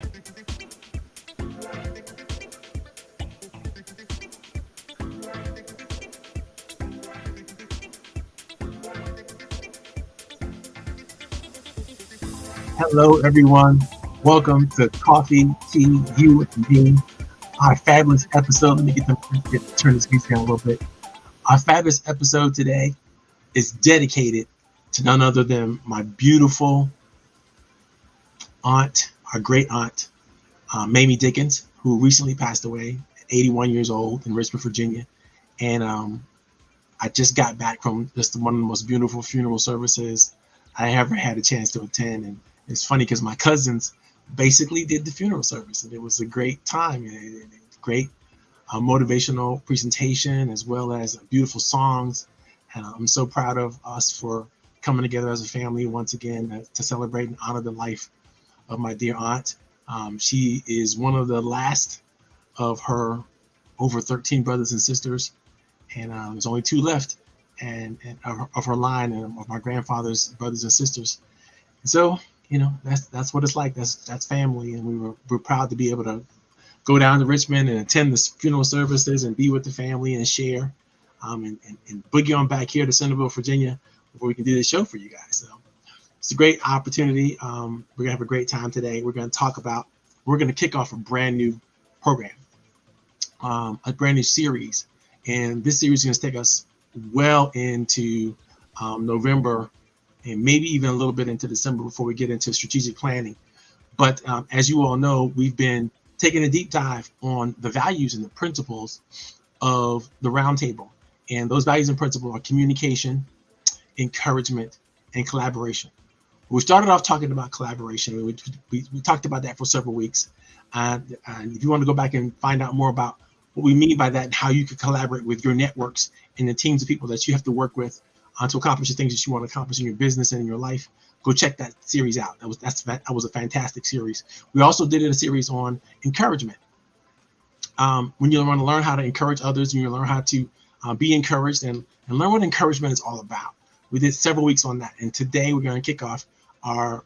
Hello, everyone. Welcome to Coffee, Tea, You, and Me. Our fabulous episode. Let me turn this music down a little bit. Our fabulous episode today is dedicated to none other than my beautiful aunt, our great aunt, Mamie Dickens, who recently passed away at 81 years old in Richmond, Virginia. And I just got back from just one of the most beautiful funeral services I ever had a chance to attend. And it's funny because my cousins basically did the funeral service, and it was a great time, and great motivational presentation, as well as beautiful songs. And I'm so proud of us for coming together as a family once again to celebrate and honor the life of my dear aunt. She is one of the last of her over 13 brothers and sisters, and there's only two left, and of her line, and of my grandfather's brothers and sisters. And so, that's what it's like. That's family, and we're proud to be able to go down to Richmond and attend the funeral services and be with the family and share, and boogie on back here to Centerville, Virginia, before we can do this show for you guys. So it's a great opportunity. We're gonna have a great time today. We're gonna kick off a brand new program, a brand new series, and this series is gonna take us well into November, and maybe even a little bit into December before we get into strategic planning. But as you all know, we've been taking a deep dive on the values and the principles of the roundtable. And those values and principles are communication, encouragement, and collaboration. We started off talking about collaboration. We talked about that for several weeks. And if you want to go back and find out more about what we mean by that and how you can collaborate with your networks and the teams of people that you have to work with to accomplish the things that you want to accomplish in your business and in your life, go check that series out. That was a fantastic series. We also did a series on encouragement. When you want to learn how to encourage others, and you learn how to be encouraged and learn what encouragement is all about. We did several weeks on that, and today we're going to kick off our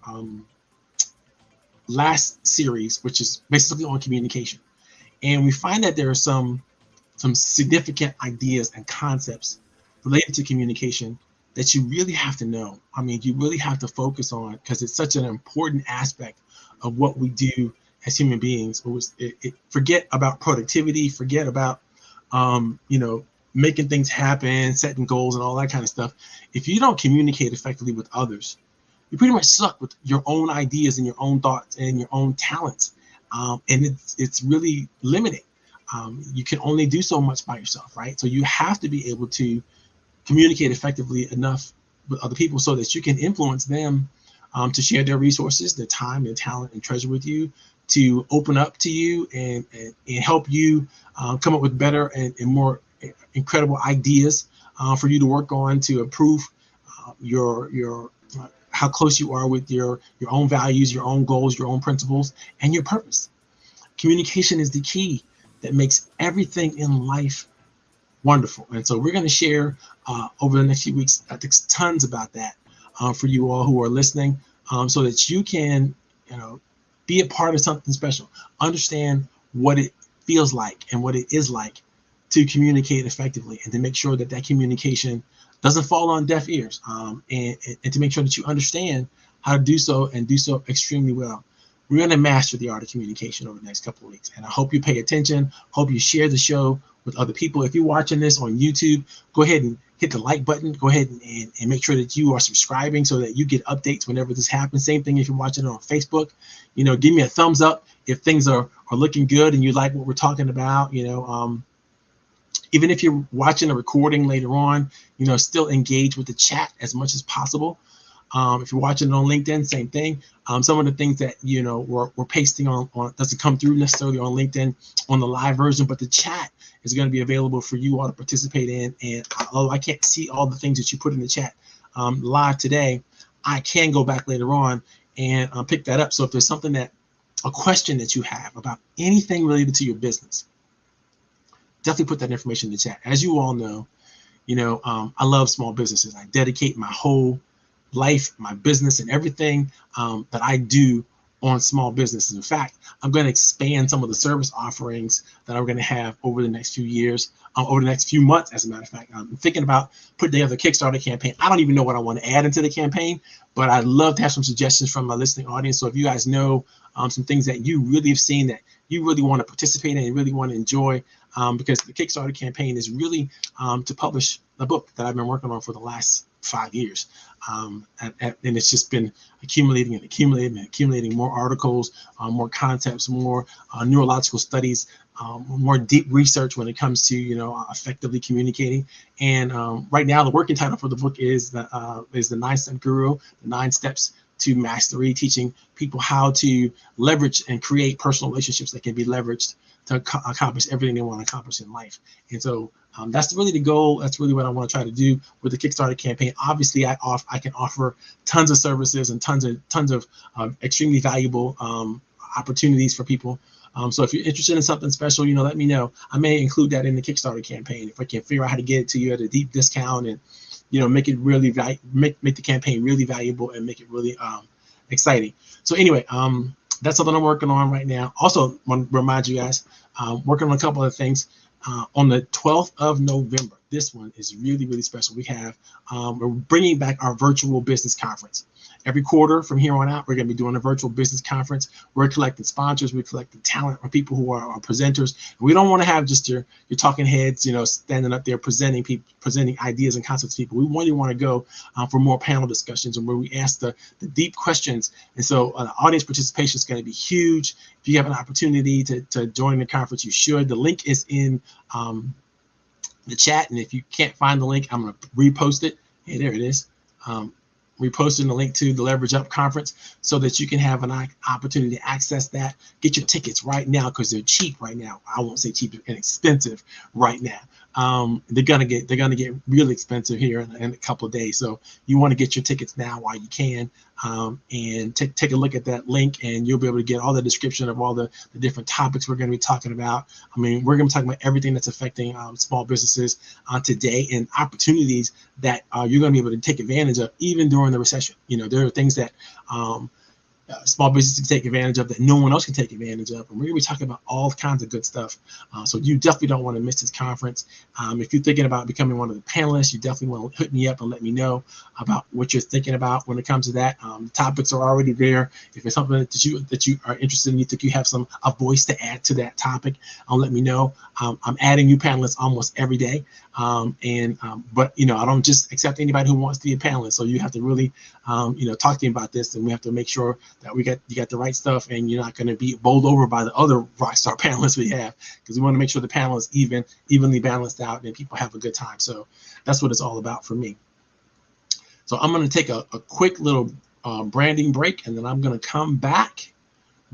last series, which is basically on communication. And we find that there are some significant ideas and concepts related to communication that you really have to know. I mean, you really have to focus on, because it's such an important aspect of what we do as human beings. Forget about productivity, forget about making things happen, setting goals and all that kind of stuff. If you don't communicate effectively with others, you pretty much suck with your own ideas and your own thoughts and your own talents. And it's really limiting. You can only do so much by yourself, right? So you have to be able to communicate effectively enough with other people so that you can influence them to share their resources, their time, their talent, and treasure with you, to open up to you and help you come up with better and more incredible ideas for you to work on to improve your how close you are with your own values, your own goals, your own principles, and your purpose. Communication is the key that makes everything in life wonderful. And so we're going to share over the next few weeks, I think, tons about that for you all who are listening, so that you can, be a part of something special. Understand what it feels like and what it is like to communicate effectively, and to make sure that communication doesn't fall on deaf ears, and to make sure that you understand how to do so, and do so extremely well. We're going to master the art of communication over the next couple of weeks. And I hope you pay attention. Hope you share the show with other people. If you're watching this on YouTube, go ahead and hit the like button. Go ahead and make sure that you are subscribing so that you get updates whenever this happens. Same thing if you're watching it on Facebook. Give me a thumbs up if things are looking good and you like what we're talking about. Even if you're watching a recording later on, still engage with the chat as much as possible. If you're watching it on LinkedIn, same thing. Some of the things that we're pasting on doesn't come through necessarily on LinkedIn on the live version, but the chat is going to be available for you all to participate in. And although I can't see all the things that you put in the chat live today, I can go back later on and pick that up. So if there's a question that you have about anything related to your business, definitely put that information in the chat. As you all know, I love small businesses. I dedicate my whole life, my business, and everything that I do on small businesses. In fact, I'm going to expand some of the service offerings that I'm going to have over the next few years, over the next few months. As a matter of fact, I'm thinking about putting together a Kickstarter campaign. I don't even know what I want to add into the campaign, but I'd love to have some suggestions from my listening audience. So if you guys know some things that you really have seen that you really want to participate in and really want to enjoy, because the Kickstarter campaign is really to publish a book that I've been working on for the last 5 years. And it's just been accumulating more articles, more concepts, more neurological studies, more deep research when it comes to effectively communicating. And right now, the working title for the book is the 9-Step Guru, the 9 Steps to Mastery, teaching people how to leverage and create personal relationships that can be leveraged to accomplish everything they want to accomplish in life. And so that's really the goal. That's really what I want to try to do with the Kickstarter campaign. Obviously, I can offer tons of services and tons of extremely valuable opportunities for people. So if you're interested in something special, let me know. I may include that in the Kickstarter campaign if I can figure out how to get it to you at a deep discount and make it really make the campaign really valuable and make it really exciting. So anyway, that's something I'm working on right now. Also, want to remind you guys, working on a couple of things. On the 12th of November, this one is really, really special. We have, we're bringing back our virtual business conference. Every quarter from here on out, we're going to be doing a virtual business conference. We're collecting sponsors, we're collecting talent or people who are presenters. We don't want to have just your talking heads, standing up there presenting ideas and concepts to people. We really want to go for more panel discussions and where we ask the deep questions. And so audience participation is going to be huge. If you have an opportunity to join the conference, you should. The link is in the chat, and if you can't find the link, I'm going to repost it. Hey, there it is. Reposting the link to the Leverage Up conference so that you can have an opportunity to access that. Get your tickets right now because they're cheap right now. I won't say cheap, they're inexpensive right now. They're gonna get really expensive here in a couple of days. So you want to get your tickets now while you can, and take a look at that link, and you'll be able to get all the description of all the different topics we're going to be talking about. I mean, we're going to be talking about everything that's affecting small businesses today and opportunities that you're going to be able to take advantage of even during the recession. There are things that small businesses can take advantage of that no one else can take advantage of. And we're going to be talking about all kinds of good stuff. So you definitely don't want to miss this conference. If you're thinking about becoming one of the panelists, you definitely want to hit me up and let me know about what you're thinking about when it comes to that. The topics are already there. If it's something that you are interested in, you think you have a voice to add to that topic, let me know. I'm adding new panelists almost every day. But I don't just accept anybody who wants to be a panelist. So you have to really, talk to me about this, and we have to make sure that you got the right stuff, and you're not going to be bowled over by the other rockstar panelists we have, because we want to make sure the panel is evenly balanced out and people have a good time. So that's what it's all about for me. So I'm going to take a quick little branding break, and then I'm going to come back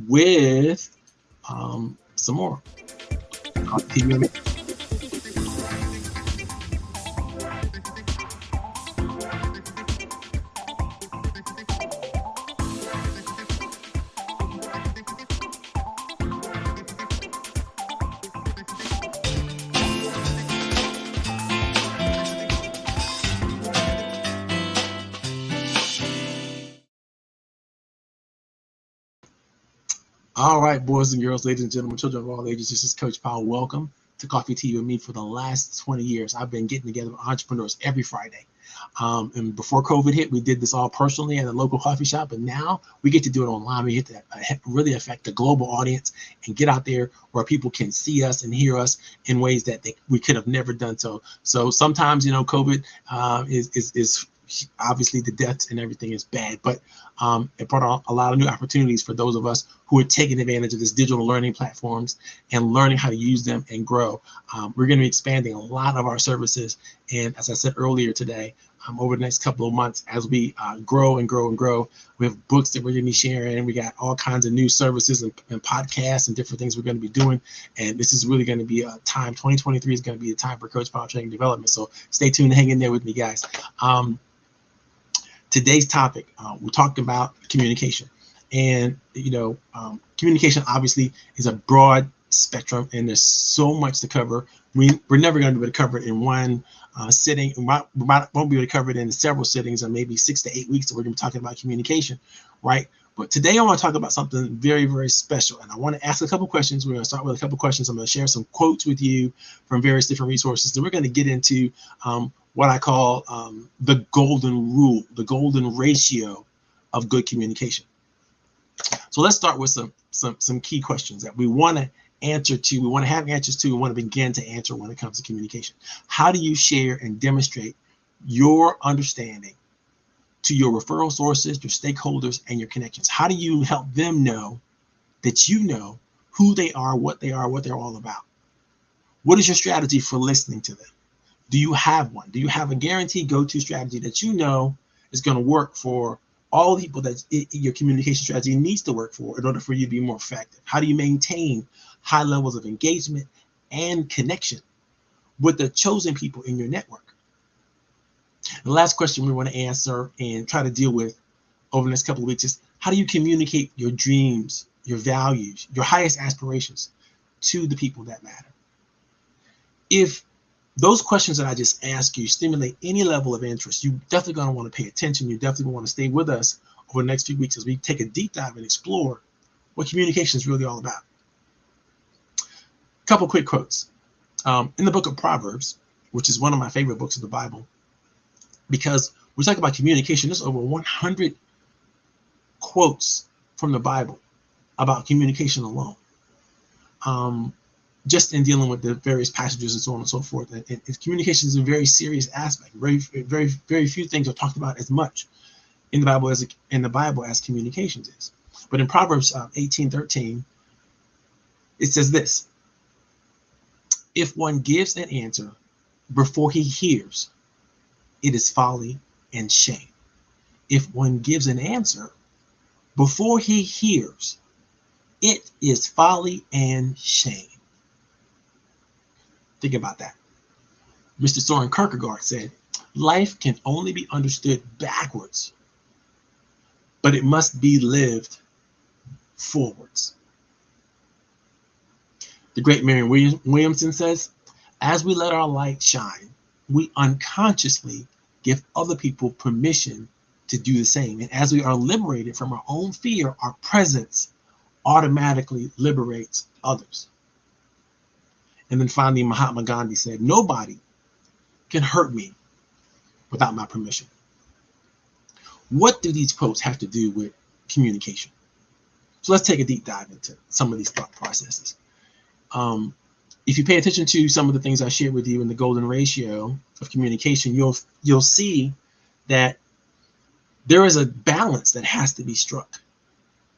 with some more. All right, boys and girls, ladies and gentlemen, children of all ages, this is Coach Powell. Welcome to Coffee Tea with me. For the last 20 years, I've been getting together with entrepreneurs every Friday. And before COVID hit, we did this all personally at a local coffee shop, but now we get to do it online. We get to really affect the global audience and get out there where people can see us and hear us in ways that we could have never done so. So sometimes, COVID is obviously the deaths and everything is bad, but it brought a lot of new opportunities for those of us who are taking advantage of this digital learning platforms and learning how to use them and grow. We're going to be expanding a lot of our services, and as I said earlier today, over the next couple of months, as we grow and grow and grow, we have books that we're going to be sharing, and we got all kinds of new services and podcasts and different things we're going to be doing. And this is really going to be a time. 2023 is going to be a time for Coach Powell Training Development. So stay tuned, hang in there with me, guys. Today's topic, we're talking about communication, and communication obviously is a broad spectrum, and there's so much to cover. We're never going to be able to cover it in one sitting. We won't be able to cover it in several sittings, or maybe 6 to 8 weeks that we're going to be talking about communication, right? But today I want to talk about something very, very special. And I want to ask a couple questions. We're going to start with a couple questions. I'm going to share some quotes with you from various different resources. Then we're going to get into what I call the golden rule, the golden ratio of good communication. So let's start with some key questions that we want to answer to, we want to have answers to, we want to begin to answer when it comes to communication. How do you share and demonstrate your understanding to your referral sources, your stakeholders, and your connections? How do you help them know that you know who they are, what they're all about? What is your strategy for listening to them? Do you have one? Do you have a guaranteed go-to strategy that you know is going to work for all the people that your communication strategy needs to work for in order for you to be more effective? How do you maintain high levels of engagement and connection with the chosen people in your network? The last question we want to answer and try to deal with over the next couple of weeks is, how do you communicate your dreams, your values, your highest aspirations to the people that matter? If those questions that I just asked you stimulate any level of interest, you're definitely going to want to pay attention. You're definitely going to want to stay with us over the next few weeks as we take a deep dive and explore what communication is really all about. A couple quick quotes. In the book of Proverbs, which is one of my favorite books of the Bible, because we talk about communication, there's over 100 quotes from the Bible about communication alone. Just in dealing with the various passages and so on and so forth. And communication is a very serious aspect. Very few things are talked about as much in the Bible as communications is. But in Proverbs 18:13, it says this: if one gives an answer before he hears, it is folly and shame. If one gives an answer before he hears, it is folly and shame. Think about that. Mr. Soren Kierkegaard said, life can only be understood backwards, but it must be lived forwards. The great Marianne Williamson says, as we let our light shine, we unconsciously give other people permission to do the same. And as we are liberated from our own fear, our presence automatically liberates others. And then finally, Mahatma Gandhi said, nobody can hurt me without my permission. What do these quotes have to do with communication? So let's take a deep dive into some of these thought processes. If you pay attention to some of the things I shared with you in the golden ratio of communication, you'll see that there is a balance that has to be struck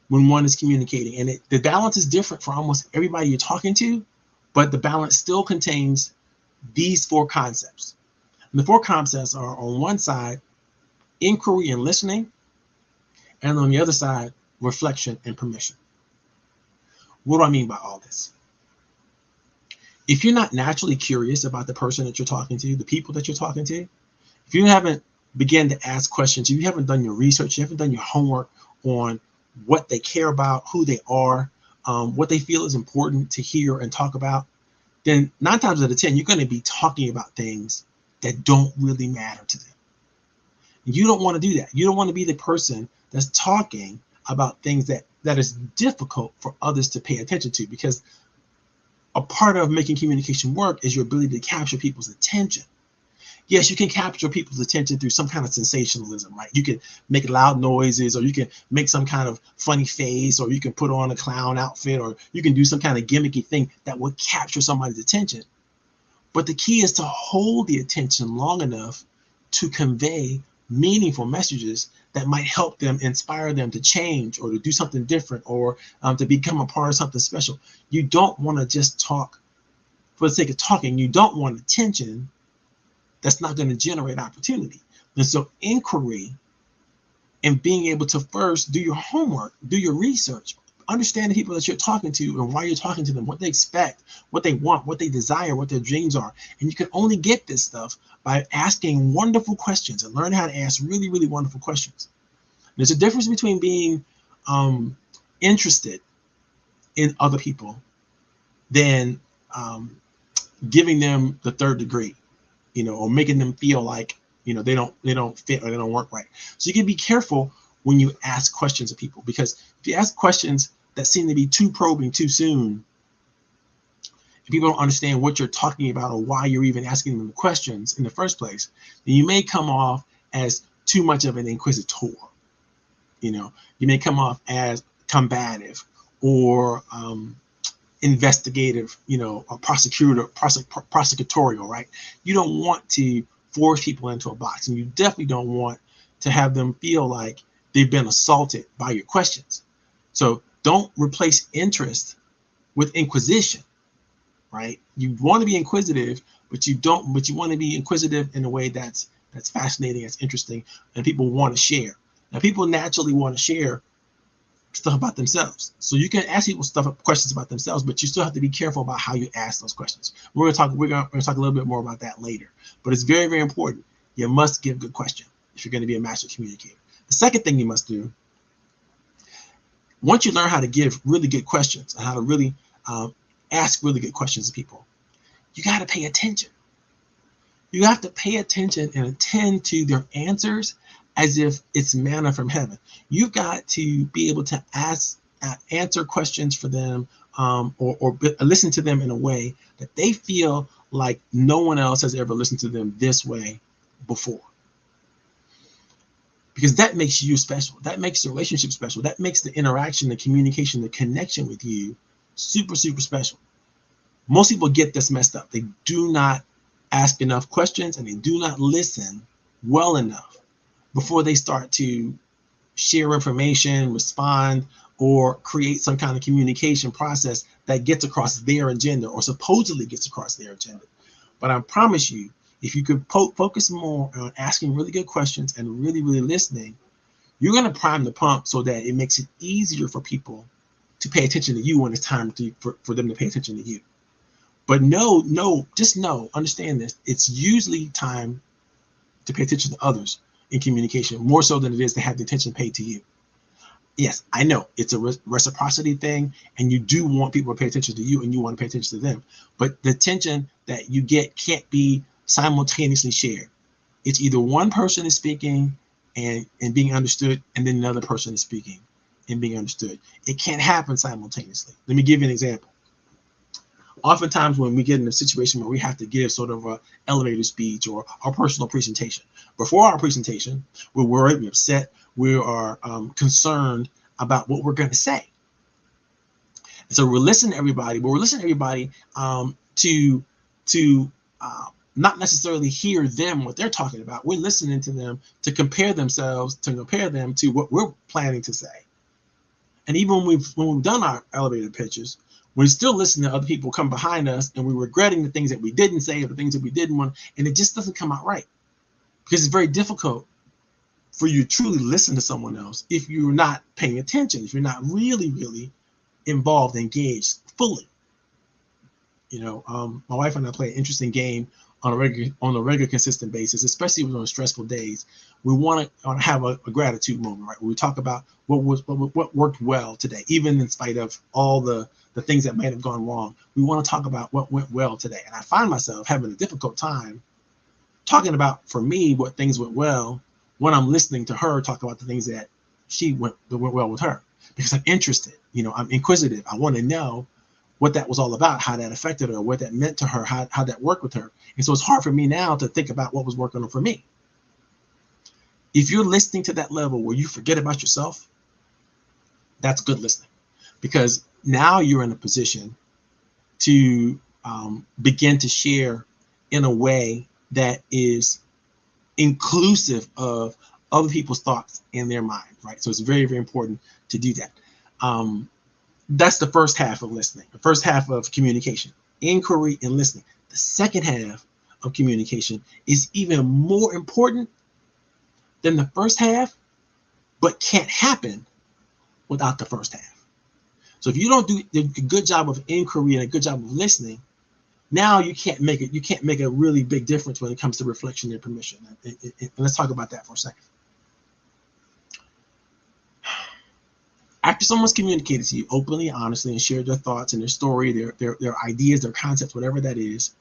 when one is communicating. And the balance is different for almost everybody you're talking to, but the balance still contains these four concepts. And the four concepts are, on one side, inquiry and listening, and on the other side, reflection and permission. What do I mean by all this? If you're not naturally curious about the person that you're talking to, the people that you're talking to, if you haven't begun to ask questions, if you haven't done your research, you haven't done your homework on what they care about, who they are, what they feel is important to hear and talk about, then 9 times out of 10, you're going to be talking about things that don't really matter to them. You don't want to do that. You don't want to be the person that's talking about things that is difficult for others to pay attention to, because a part of making communication work is your ability to capture people's attention. Yes, you can capture people's attention through some kind of sensationalism, right? You can make loud noises, or you can make some kind of funny face, or you can put on a clown outfit, or you can do some kind of gimmicky thing that will capture somebody's attention. But the key is to hold the attention long enough to convey meaningful messages that might help them, inspire them to change or to do something different, or to become a part of something special. You don't want to just talk for the sake of talking. You don't want attention that's not going to generate opportunity. And so inquiry and being able to first do your homework, do your research, understand the people that you're talking to and why you're talking to them, what they expect, what they want, what they desire, what their dreams are. And you can only get this stuff by asking wonderful questions and learn how to ask really, really wonderful questions. There's a difference between being interested in other people than giving them the third degree, or making them feel like, they don't fit or they don't work right. So you can be careful when you ask questions of people. Because if you ask questions that seem to be too probing too soon, if people don't understand what you're talking about or why you're even asking them the questions in the first place, then you may come off as too much of an inquisitor. You may come off as combative or investigative, or prosecutorial, right? You don't want to force people into a box, and you definitely don't want to have them feel like they've been assaulted by your questions. So don't replace interest with inquisition, right? You want to be inquisitive, but you want to be inquisitive in a way that's fascinating, that's interesting, and people want to share. Now, people naturally want to share stuff about themselves. So you can ask people questions about themselves, but you still have to be careful about how you ask those questions. We're gonna talk a little bit more about that later. But it's very, very important. You must give good questions if you're going to be a master communicator. The second thing you must do, once you learn how to give really good questions and how to really ask really good questions to people, you got to pay attention. You have to pay attention and attend to their answers as if it's manna from heaven. You've got to be able to answer questions for them, or listen to them in a way that they feel like no one else has ever listened to them this way before. Because that makes you special. That makes the relationship special. That makes the interaction, the communication, the connection with you super, super special. Most people get this messed up. They do not ask enough questions, and they do not listen well enough before they start to share information, respond, or create some kind of communication process that gets across their agenda or supposedly gets across their agenda. But I promise you, if you could focus more on asking really good questions and really, really listening, you're going to prime the pump so that it makes it easier for people to pay attention to you when it's time for them to pay attention to you. But understand this. It's usually time to pay attention to others in communication, more so than it is to have the attention paid to you. Yes, I know it's a reciprocity thing, and you do want people to pay attention to you, and you want to pay attention to them. But the attention that you get can't be simultaneously shared. It's either one person is speaking and being understood, and then another person is speaking and being understood. It can't happen simultaneously. Let me give you an example. Oftentimes when we get in a situation where we have to give sort of an elevator speech or our personal presentation, before our presentation, we're worried, we're upset, we are concerned about what we're going to say. And so we're listening to everybody, but we're listening to everybody to not necessarily hear them, what they're talking about. We're listening to them to compare them to what we're planning to say. And even when we've done our elevator pitches, we're still listening to other people come behind us, and we're regretting the things that we didn't say or the things that we didn't want, and it just doesn't come out right. Because it's very difficult for you to truly listen to someone else if you're not paying attention, if you're not really, really involved, engaged fully. My wife and I play an interesting game on a regular, consistent basis, especially on stressful days. We want to have a gratitude moment, right? Where we talk about what worked well today, even in spite of all the things that might have gone wrong. We want to talk about what went well today. And I find myself having a difficult time talking about, for me, what things went well when I'm listening to her talk about the things that went well with her, because I'm interested. I'm inquisitive. I want to know what that was all about, how that affected her, what that meant to her, how that worked with her. And so it's hard for me now to think about what was working for me. If you're listening to that level where you forget about yourself, that's good listening, because now you're in a position to begin to share in a way that is inclusive of other people's thoughts in their mind, right? So it's very, very important to do that. That's the first half of listening, the first half of communication, inquiry and listening. The second half of communication is even more important than the first half, but can't happen without the first half. So if you don't do a good job of inquiry and a good job of listening, now you can't make a really big difference when it comes to reflection and permission. And let's talk about that for a second. After someone's communicated to you openly, honestly, and shared their thoughts and their story, their ideas, their concepts, whatever that is,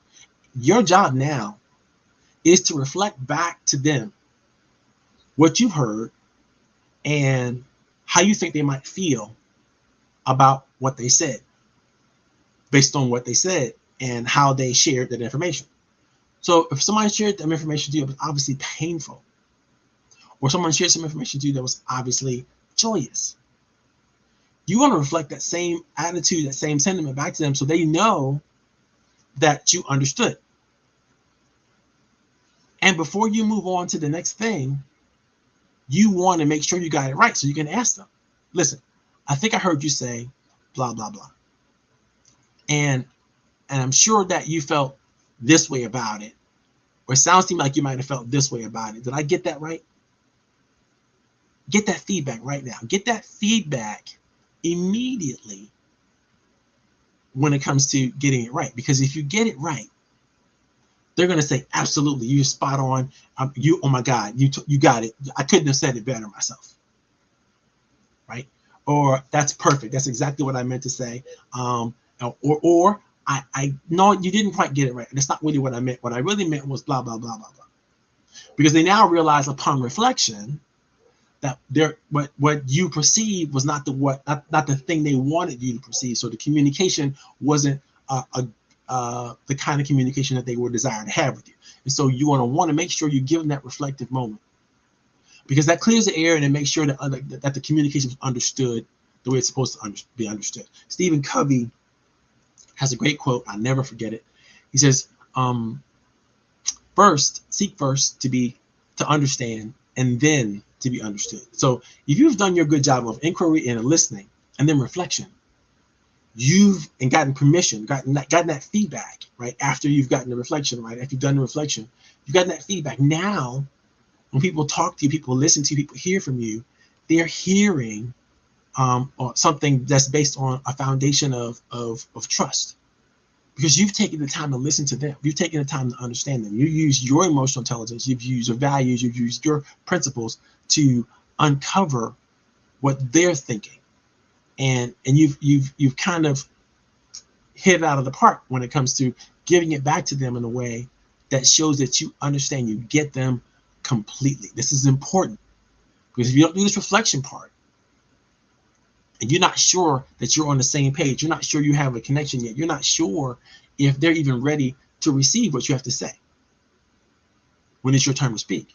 your job now is to reflect back to them what you've heard and how you think they might feel about what they said, based on what they said and how they shared that information. So if somebody shared that information to you that was obviously painful, or someone shared some information to you that was obviously joyous, you want to reflect that same attitude, that same sentiment back to them, so they know that you understood. And before you move on to the next thing, you want to make sure you got it right, so you can ask them, listen, I think I heard you say blah, blah, blah. And I'm sure that you felt this way about it, or it sounds to me like you might have felt this way about it. Did I get that right? Get that feedback right now. Get that feedback immediately when it comes to getting it right. Because if you get it right, they're going to say, absolutely, you're spot on. Oh my God, you got it. I couldn't have said it better myself. Right? Or that's perfect. That's exactly what I meant to say. Or I no, you didn't quite get it right. That's not really what I meant. What I really meant was blah, blah, blah, blah, blah. Because they now realize upon reflection that what you perceived was not the thing they wanted you to perceive. So the communication wasn't the kind of communication that they were desiring to have with you. And so you want to make sure you give them that reflective moment, because that clears the air and it makes sure that the communication is understood the way it's supposed to be understood. Stephen Covey has a great quote. I'll never forget it. He says, seek first to understand, and then to be understood. So if you've done your good job of inquiry and listening, and then reflection, you've gotten permission, gotten that feedback, right? After you've gotten the reflection, right? After you've done the reflection, you've gotten that feedback. Now, when people talk to you, people listen to you, people hear from you, they're hearing something that's based on a foundation of trust. Because you've taken the time to listen to them. You've taken the time to understand them. You use your emotional intelligence. You've used your values. You've used your principles to uncover what they're thinking, and you've kind of hit it out of the park when it comes to giving it back to them in a way that shows that you understand, you get them completely. This is important, because if you don't do this reflection part, and you're not sure that you're on the same page, you're not sure you have a connection yet, you're not sure if they're even ready to receive what you have to say when it's your turn to speak.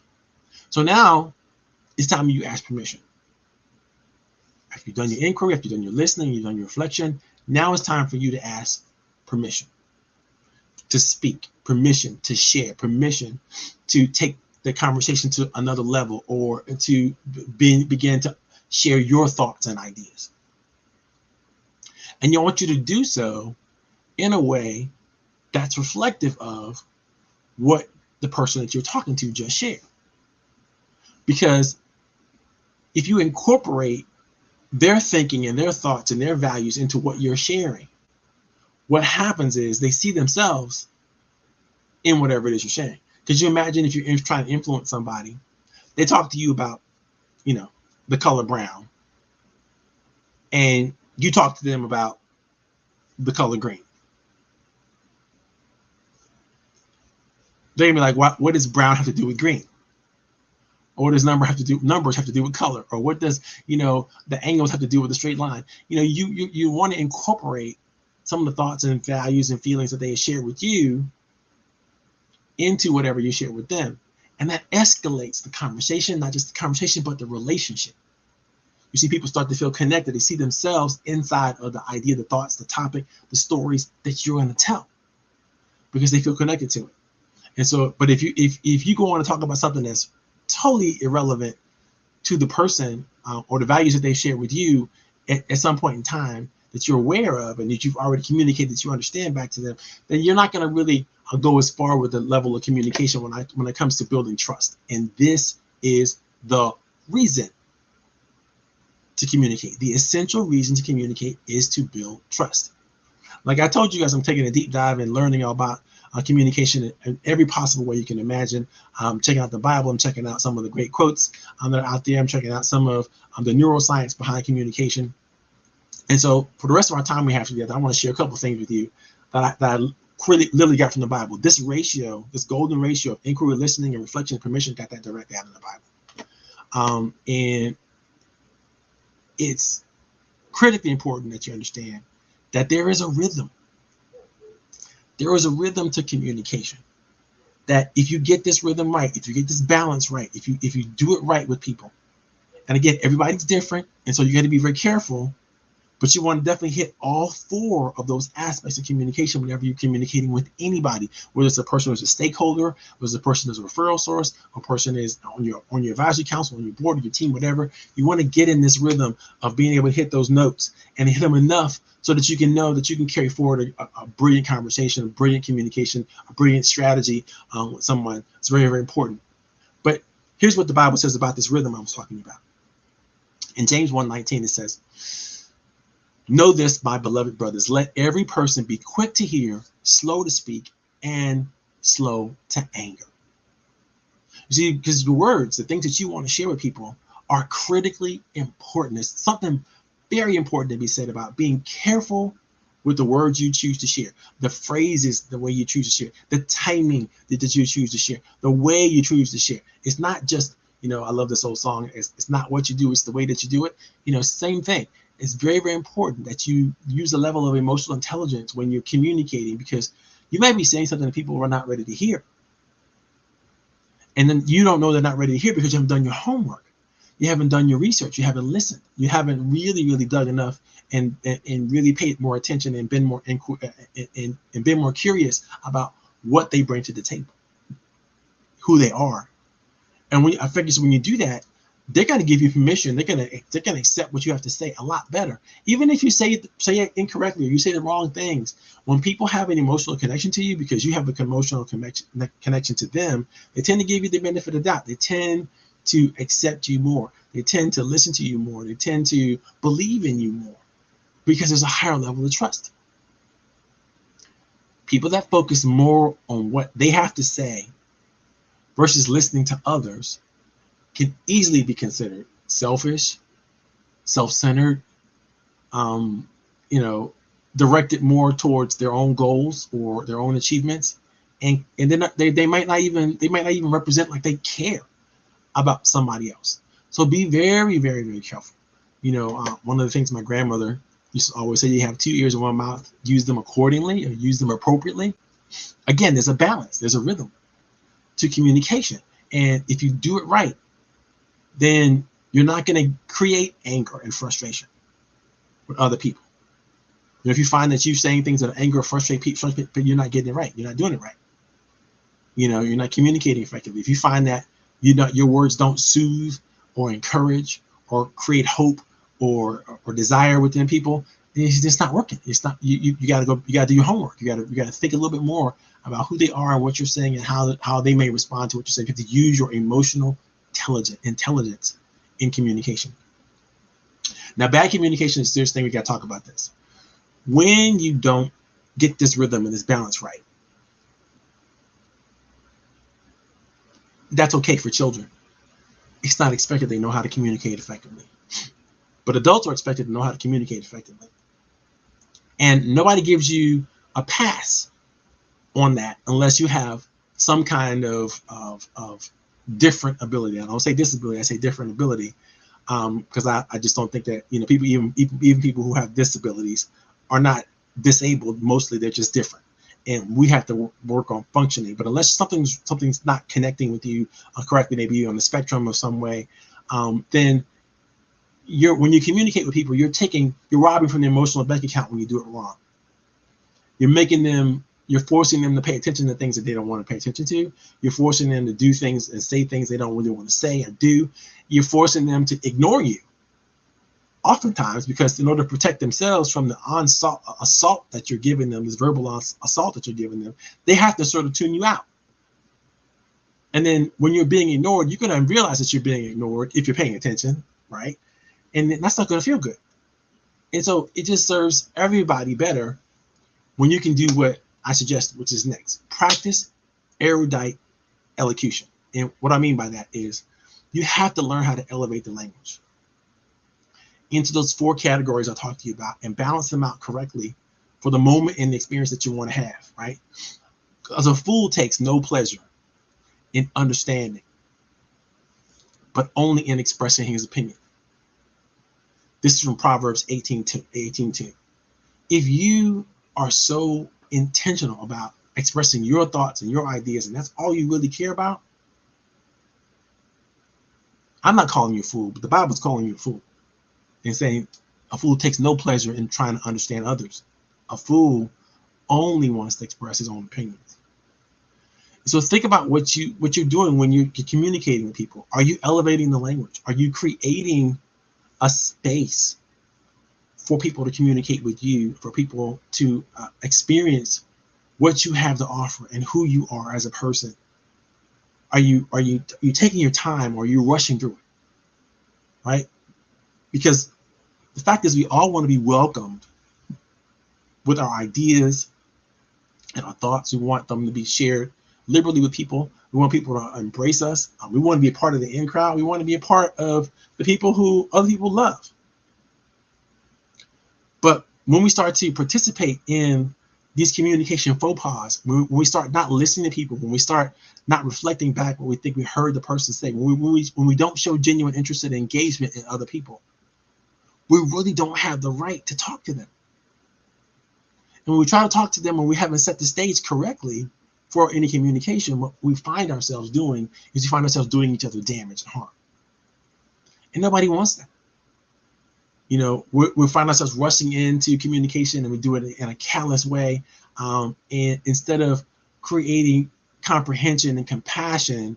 So now it's time you ask permission. After you've done your inquiry, after you've done your listening, you've done your reflection, now it's time for you to ask permission to speak, permission to share, permission to take the conversation to another level, or to begin to share your thoughts and ideas. And I want you to do so in a way that's reflective of what the person that you're talking to just shared. Because if you incorporate their thinking and their thoughts and their values into what you're sharing, what happens is they see themselves in whatever it is you're sharing. Could you imagine if you're trying to influence somebody, they talk to you about, the color brown, and you talk to them about the color green. They're gonna be like, what does brown have to do with green? Or what does numbers have to do with color? Or what does, the angles have to do with the straight line? You want to incorporate some of the thoughts and values and feelings that they share with you into whatever you share with them. And that escalates the conversation, not just the conversation, but the relationship. You see people start to feel connected. They see themselves inside of the idea, the thoughts, the topic, the stories that you're going to tell, because they feel connected to it. And so, but if you go on to talk about something that's totally irrelevant to the person or the values that they share with you at some point in time that you're aware of and that you've already communicated that you understand back to them, then you're not going to really go as far with the level of communication when it comes to building trust. And this is the reason to communicate. The essential reason to communicate is to build trust. Like I told you guys, I'm taking a deep dive and learning about communication in every possible way you can imagine. I'm checking out the Bible. I'm checking out some of the great quotes that are out there. I'm checking out some of the neuroscience behind communication. And so for the rest of our time we have together, I want to share a couple of things with you that I literally got from the Bible. This ratio, this golden ratio of inquiry, listening, and reflection and permission, got that directly out of the Bible. And it's critically important that you understand that there is a rhythm. There is a rhythm to communication. That if you get this rhythm right, if you get this balance right, if you do it right with people, and again, everybody's different, and so you got to be very careful. But you want to definitely hit all 4 of those aspects of communication whenever you're communicating with anybody, whether it's a person who's a stakeholder, whether it's a person who's a referral source, a person is on your advisory council, on your board, or your team, whatever. You want to get in this rhythm of being able to hit those notes and hit them enough so that you can know that you can carry forward a brilliant conversation, a brilliant communication, a brilliant strategy with someone. It's very, very important. But here's what the Bible says about this rhythm I was talking about. In James 1:19, it says, "Know this, my beloved brothers, let every person be quick to hear, slow to speak, and slow to anger." You see, because the words, the things that you want to share with people are critically important. It's something very important to be said about being careful with the words you choose to share, the phrases, the way you choose to share, the timing that you choose to share, the way you choose to share. It's not just, I love this old song, it's not what you do, it's the way that you do it. Same thing. It's very, very important that you use a level of emotional intelligence when you're communicating, because you might be saying something that people are not ready to hear. And then you don't know they're not ready to hear because you haven't done your homework. You haven't done your research. You haven't listened. You haven't really, really dug enough and really paid more attention and been more and been more curious about what they bring to the table, who they are. And I figure when you do that, they're going to give you permission. They're going to accept what you have to say a lot better. Even if you say it incorrectly or you say the wrong things, when people have an emotional connection to you because you have an emotional connection to them, they tend to give you the benefit of the doubt. They tend to accept you more. They tend to listen to you more. They tend to believe in you more because there's a higher level of trust. People that focus more on what they have to say versus listening to others can easily be considered selfish, self-centered, directed more towards their own goals or their own achievements, and they might not even represent like they care about somebody else. So be very, very, very careful. One of the things my grandmother used to always say: you have 2 ears and 1 mouth. Use them accordingly or use them appropriately. Again, there's a balance. There's a rhythm to communication, and if you do it right, then you're not going to create anger and frustration with other people. If you find that you're saying things that anger or frustrate people, but you're not getting it right, you're not doing it right. You're not communicating effectively. If you find that your words don't soothe or encourage or create hope or desire within people, then it's just not working. It's not. You got to go. You got to do your homework. You got to think a little bit more about who they are and what you're saying and how they may respond to what you're saying. You have to use your emotional intelligence in communication. Now, bad communication is a serious thing. We got to talk about this. When you don't get this rhythm and this balance right, that's okay for children. It's not expected they know how to communicate effectively. But adults are expected to know how to communicate effectively. And nobody gives you a pass on that unless you have some kind of different ability. I don't say disability, I say different ability, because I just don't think that people, even people who have disabilities are not disabled. Mostly they're just different, and we have to work on functioning. But unless something's not connecting with you correctly, maybe you're on the spectrum of some way, then when you communicate with people, you're robbing from the emotional bank account when you do it wrong. You're forcing them to pay attention to things that they don't want to pay attention to. You're forcing them to do things and say things they don't really want to say or do. You're forcing them to ignore you. Oftentimes, because in order to protect themselves from the assault that you're giving them, this verbal assault that you're giving them, they have to sort of tune you out. And then when you're being ignored, you're going to realize that you're being ignored if you're paying attention, right? And that's not going to feel good. And so it just serves everybody better when you can do what I suggest, which is next. Practice erudite elocution. And what I mean by that is you have to learn how to elevate the language into those 4 categories I talked to you about and balance them out correctly for the moment and the experience that you want to have, right? Because a fool takes no pleasure in understanding, but only in expressing his opinion. This is from Proverbs 18:2. If you are so intentional about expressing your thoughts and your ideas, and that's all you really care about, I'm not calling you a fool, but the Bible's calling you a fool and saying a fool takes no pleasure in trying to understand others. A fool only wants to express his own opinions. So think about what you're doing when you're communicating with people. Are you elevating the language? Are you creating a space for people to communicate with you, for people to experience what you have to offer and who you are as a person? Are you taking your time, or are you rushing through it? Right? Because the fact is, we all want to be welcomed with our ideas and our thoughts. We want them to be shared liberally with people. We want people to embrace us. We want to be a part of the in crowd. We want to be a part of the people who other people love. But when we start to participate in these communication faux pas, when we start not listening to people, when we start not reflecting back what we think we heard the person say, when we don't show genuine interest and engagement in other people, we really don't have the right to talk to them. And when we try to talk to them when we haven't set the stage correctly for any communication, what we find ourselves doing is we find ourselves doing each other damage and harm. And nobody wants that. You know, we find ourselves rushing into communication, and we do it in a callous way. And instead of creating comprehension and compassion,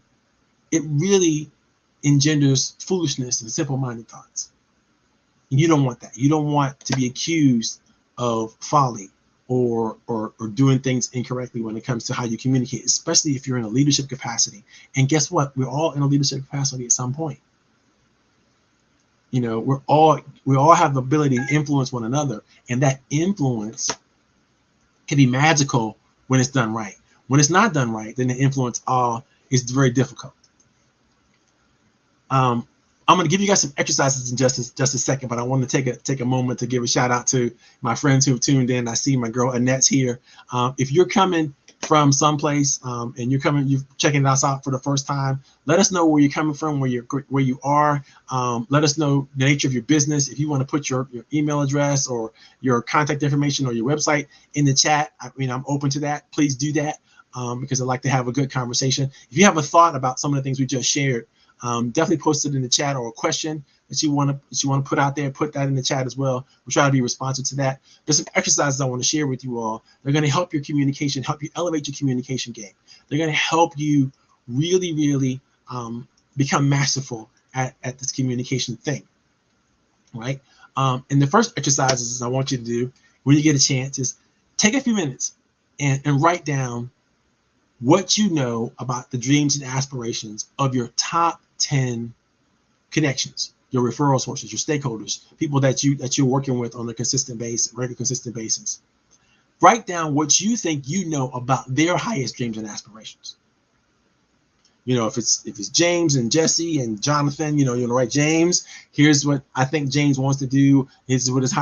it really engenders foolishness and simple-minded thoughts. And you don't want that. You don't want to be accused of folly or doing things incorrectly when it comes to how you communicate, especially if you're in a leadership capacity. And guess what? We're all in a leadership capacity at some point. You know, we all have the ability to influence one another, and that influence can be magical when it's done right. When it's not done right, then the influence is very difficult. I'm going to give you guys some exercises in just a second, but I want to take a moment to give a shout out to my friends who tuned in. I see my girl Annette's here. If you're coming from someplace and you're checking us out for the first time, let us know where you're coming from, where you are. Let us know the nature of your business. If you want to put your email address or your contact information or your website in the chat, I'm open to that. Please do that because I'd like to have a good conversation. If you have a thought about some of the things we just shared, definitely post it in the chat, or a question that you want to put out there, put that in the chat as well. We'll try to be responsive to that. There's some exercises I want to share with you all. They're going to help your communication, help you elevate your communication game. They're going to help you really, really become masterful at this communication thing, right? And the first exercises I want you to do when you get a chance is take a few minutes and write down what you know about the dreams and aspirations of your top 10 connections, your referral sources, your stakeholders, people that you're working with on a consistent basis. Write down what you think you know about their highest dreams and aspirations. You know, if it's James and Jesse and Jonathan, you're gonna write, James, here's what I think James wants to do. Here's what his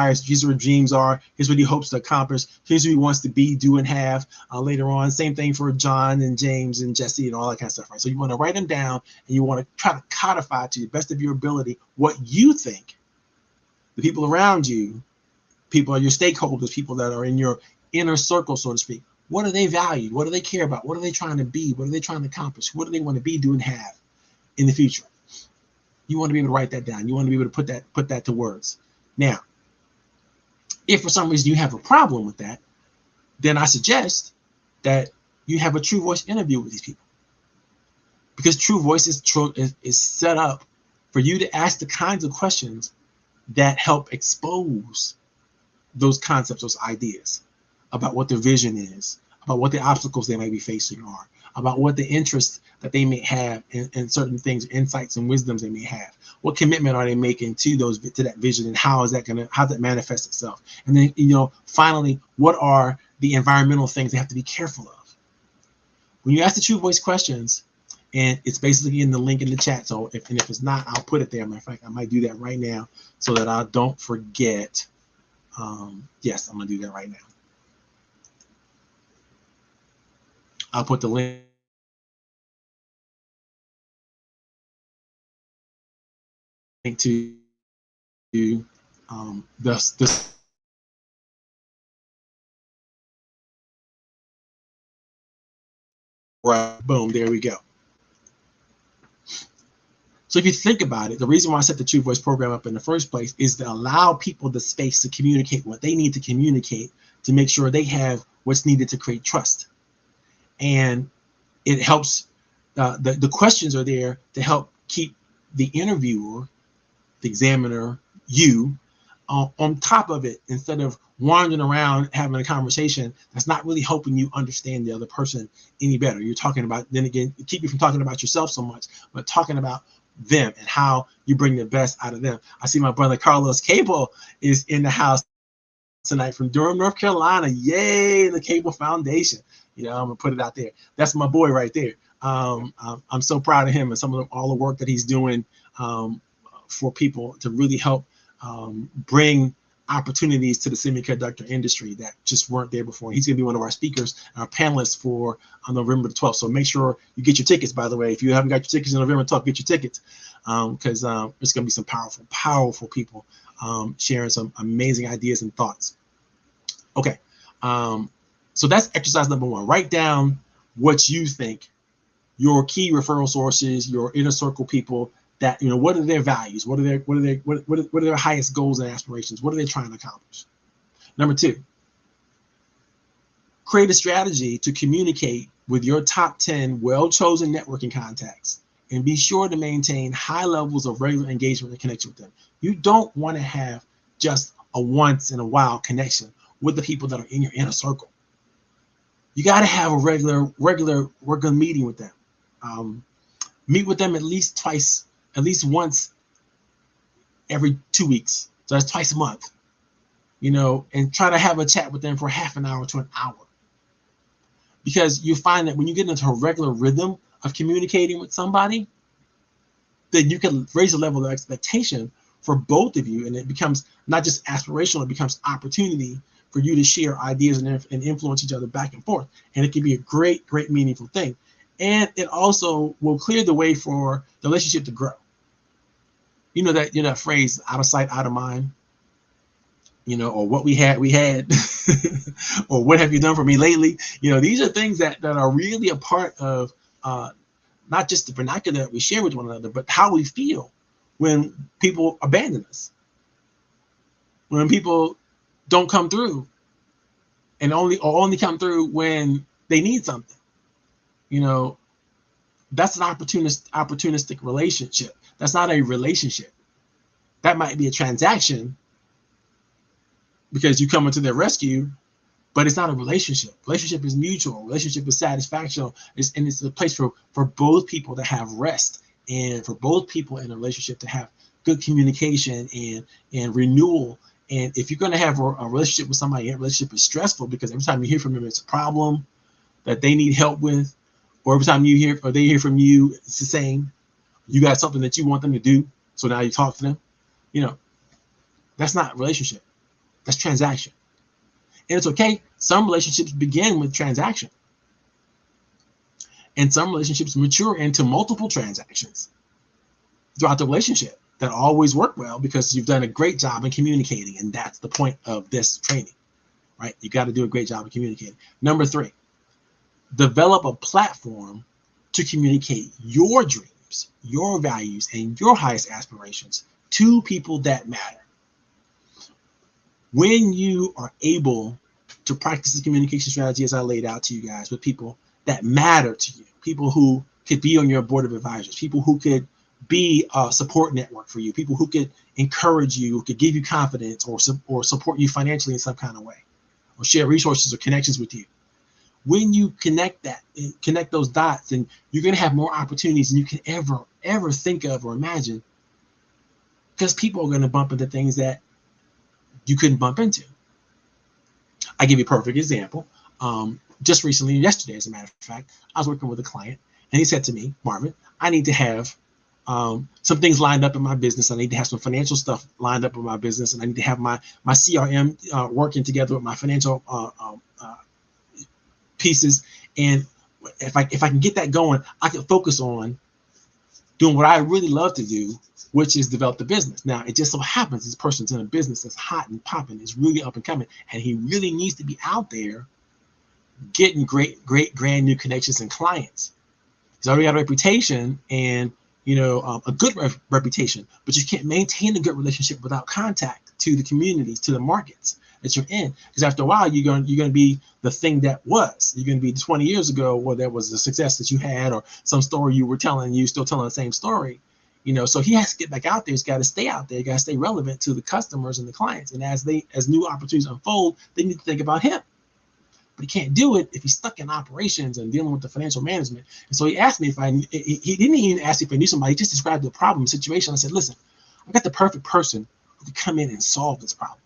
dreams are. Here's what he hopes to accomplish. Here's who he wants to be, do, and have later on. Same thing for John and James and Jesse and all that kind of stuff, right? So you want to write them down, and you want to try to codify to the best of your ability what you think the people around you, people are your stakeholders, people that are in your inner circle, so to speak. What do they value? What do they care about? What are they trying to be? What are they trying to accomplish? What do they want to be, do, and have in the future? You want to be able to write that down. You want to be able to put that to words. Now, if for some reason you have a problem with that, then I suggest that you have a True Voice interview with these people, because True Voice is set up for you to ask the kinds of questions that help expose those concepts, those ideas about what their vision is, about what the obstacles they may be facing are, about what the interests that they may have in certain things, insights and wisdoms they may have. What commitment are they making to that vision, and how that manifests itself? And then, finally, what are the environmental things they have to be careful of? When you ask the True Voice questions, and it's basically in the link in the chat. So if it's not, I'll put it there. Matter of fact, I might do that right now so that I don't forget. Yes, I'm gonna do that right now. I'll put the link to this right, boom, there we go. So if you think about it, the reason why I set the True Voice program up in the first place is to allow people the space to communicate what they need to communicate to make sure they have what's needed to create trust. And it helps, the questions are there to help keep the interviewer, the examiner, you, on top of it, instead of wandering around having a conversation that's not really helping you understand the other person any better. You're talking about, then again, keep you from talking about yourself so much, but talking about them and how you bring the best out of them. I see my brother Carlos Cable is in the house tonight from Durham, North Carolina. Yay, the Cable Foundation. You know, I'm gonna put it out there. That's my boy right there. I'm so proud of him and all the work that he's doing for people to really help bring opportunities to the semiconductor industry that just weren't there before. He's going to be one of our speakers, our panelists for on November the 12th. So make sure you get your tickets, by the way. If you haven't got your tickets on November 12th, get your tickets, because there's going to be some powerful people sharing some amazing ideas and thoughts. Okay, so that's exercise number one. Write down what you think your key referral sources, your inner circle people, that, you know, what are their values? What are their highest goals and aspirations? What are they trying to accomplish? Number two, create a strategy to communicate with your top 10 well-chosen networking contacts and be sure to maintain high levels of regular engagement and connection with them. You don't want to have just a once in a while connection with the people that are in your inner circle. You got to have a regular meeting with them. Meet with them at least once every 2 weeks. So that's twice a month, you know, and try to have a chat with them for half an hour to an hour. Because you find that when you get into a regular rhythm of communicating with somebody, then you can raise the level of expectation for both of you. And it becomes not just aspirational, it becomes opportunity for you to share ideas and influence each other back and forth. And it can be a great, meaningful thing. And it also will clear the way for the relationship to grow. You know that phrase, out of sight, out of mind, you know, or what we had, or what have you done for me lately? You know, these are things that are really a part of not just the vernacular that we share with one another, but how we feel when people abandon us, when people don't come through, and only come through when they need something. You know, that's an opportunistic relationship. That's not a relationship. That might be a transaction because you come into their rescue, but it's not a relationship. Relationship is mutual. Relationship is satisfactional. And it's a place for both people to have rest, and for both people in a relationship to have good communication and renewal. And if you're going to have a relationship with somebody, that relationship is stressful because every time you hear from them, it's a problem that they need help with. Or every time you hear or they hear from you, it's the same. You got something that you want them to do, so now you talk to them. You know, that's not relationship. That's transaction. And it's okay. Some relationships begin with transaction. And some relationships mature into multiple transactions throughout the relationship that always work well because you've done a great job in communicating. And that's the point of this training, right? You got to do a great job of communicating. Number three, develop a platform to communicate your dreams, your values, and your highest aspirations to people that matter. When you are able to practice the communication strategy as I laid out to you guys with people that matter to you, people who could be on your board of advisors, people who could be a support network for you, people who could encourage you, who could give you confidence or support you financially in some kind of way, or share resources or connections with you. When you connect those dots, then you're going to have more opportunities than you can ever think of or imagine, because people are going to bump into things that you couldn't bump into. I give you a perfect example. Just recently, yesterday, as a matter of fact, I was working with a client, and he said to me, Marvin, I need to have some things lined up in my business. I need to have some financial stuff lined up in my business, and I need to have my CRM working together with my financial pieces. And if I can get that going, I can focus on doing what I really love to do, which is develop the business. Now, it just so happens this person's in a business that's hot and popping, is really up and coming, and he really needs to be out there getting great, brand new connections and clients. He's already got a reputation and, a good reputation, but you can't maintain a good relationship without contact to the communities, to the markets that you're in. Because after a while, you're going to be the thing that was. You're going to be 20 years ago where there was a success that you had, or some story you were telling, you still telling the same story. So he has to get back out there. He's got to stay out there. He's got to stay relevant to the customers and the clients. And as new opportunities unfold, they need to think about him. But he can't do it if he's stuck in operations and dealing with the financial management. And so he asked me he didn't even ask me if I knew somebody. He just described the problem situation. I said, listen, I've got the perfect person who can come in and solve this problem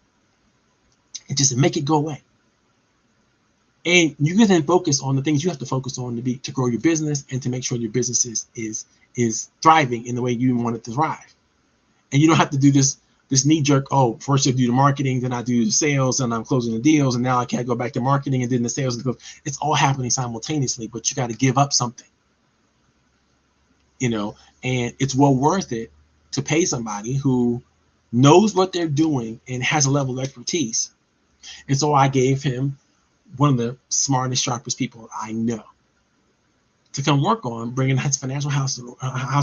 and just make it go away. And you can then focus on the things you have to focus on to grow your business and to make sure your business is thriving in the way you want it to thrive. And you don't have to do this knee-jerk, first I do the marketing, then I do the sales, and I'm closing the deals, and now I can't go back to marketing and then the sales. It's all happening simultaneously, but you got to give up something. And it's well worth it to pay somebody who knows what they're doing and has a level of expertise. And so I gave him one of the smartest, sharpest people I know to come work on bringing his financial house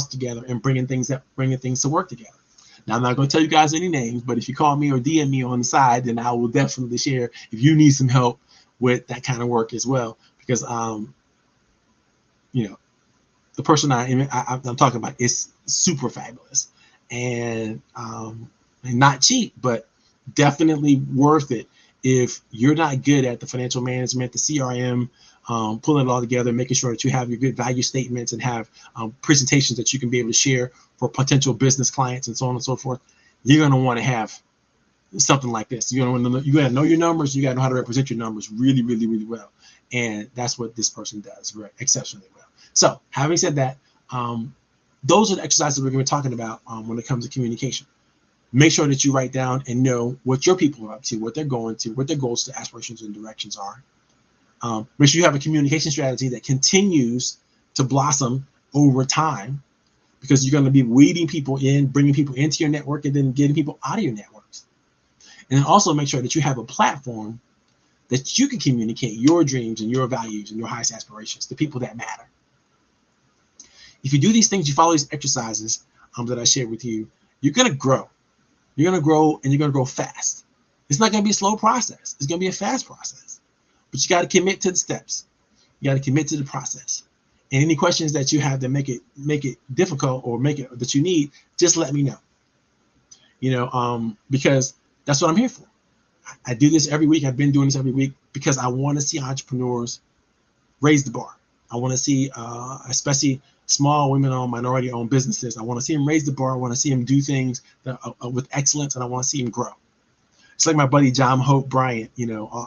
together and bringing things to work together. Now, I'm not going to tell you guys any names, but if you call me or DM me on the side, then I will definitely share if you need some help with that kind of work as well. Because, the person I'm talking about is super fabulous and not cheap, but definitely worth it if you're not good at the financial management, the CRM, pulling it all together, making sure that you have your good value statements and have presentations that you can be able to share for potential business clients and so on and so forth. You're going to want to have something like this. You got to know your numbers. You got to know how to represent your numbers really, really, really well. And that's what this person does exceptionally well. So having said that, those are the exercises we're going to be talking about when it comes to communication. Make sure that you write down and know what your people are up to, what they're going to, what their goals, to aspirations, and directions are. Make sure you have a communication strategy that continues to blossom over time, because you're going to be weeding people in, bringing people into your network, and then getting people out of your networks. And then also make sure that you have a platform that you can communicate your dreams and your values and your highest aspirations to people that matter. If you do these things, you follow these exercises that I shared with you, you're going to grow. You're going to grow, and you're going to grow fast. It's not going to be a slow process. It's going to be a fast process. But you got to commit to the steps. You got to commit to the process. And any questions that you have that make it difficult or make it that you need, just let me know. Because that's what I'm here for. I do this every week. I've been doing this every week because I want to see entrepreneurs raise the bar. I want to see, especially small women-owned, minority-owned businesses. I want to see them raise the bar. I want to see them do things that, with excellence, and I want to see them grow. It's like my buddy John Hope Bryant,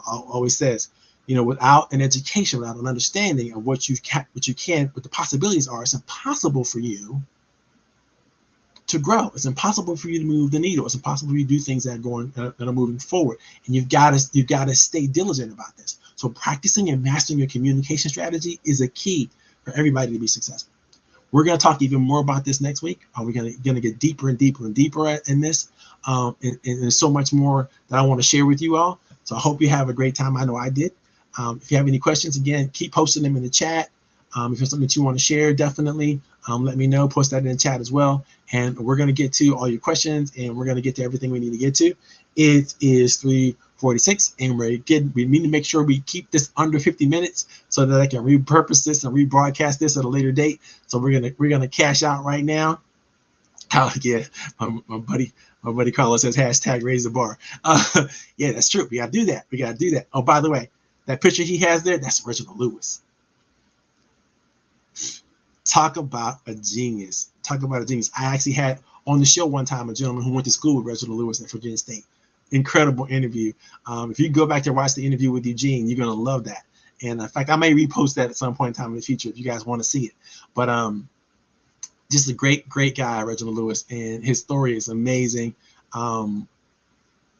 always says, without an education, without an understanding of what the possibilities are, it's impossible for you to grow. It's impossible for you to move the needle. It's impossible for you to do things that are moving forward. And you've got to stay diligent about this. So practicing and mastering your communication strategy is a key for everybody to be successful. We're going to talk even more about this next week. We're going to get deeper and deeper and deeper in this. And there's so much more that I want to share with you all. So I hope you have a great time. I know I did. If you have any questions, again, keep posting them in the chat. If there's something that you want to share, definitely let me know. Post that in the chat as well. And we're going to get to all your questions, and we're going to get to everything we need to get to. It is 3:46, and we need to make sure we keep this under 50 minutes so that I can repurpose this and rebroadcast this at a later date. So we're gonna cash out right now. Oh yeah, my buddy Carlos says #raise the bar. Yeah, that's true. We gotta do that. Oh, by the way, that picture he has there, that's Reginald Lewis. Talk about a genius. I actually had on the show one time a gentleman who went to school with Reginald Lewis at Virginia State. Incredible interview. If you go back and watch the interview with Eugene, you're going to love that. And in fact, I may repost that at some point in time in the future if you guys want to see it. But just a great guy, Reginald Lewis, and his story is amazing. And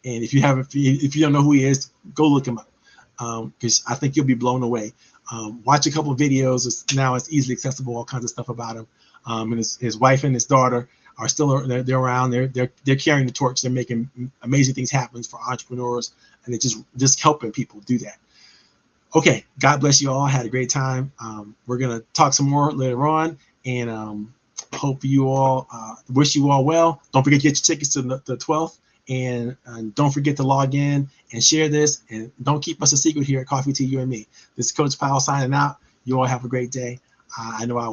if you don't know who he is, go look him up, because I think you'll be blown away. Watch a couple of videos. Now it's easily accessible, all kinds of stuff about him. And his wife and his daughter are still they're around. They're carrying the torch. They're making amazing things happen for entrepreneurs, and they're just helping people do that. Okay, God bless you all. I had a great time. We're gonna talk some more later on, and hope you all wish you all well. Don't forget to get your tickets to the 12th, and don't forget to log in and share this, and don't keep us a secret here at Coffee Tea, You and Me. This is Coach Powell signing out. You all have a great day. I know I will.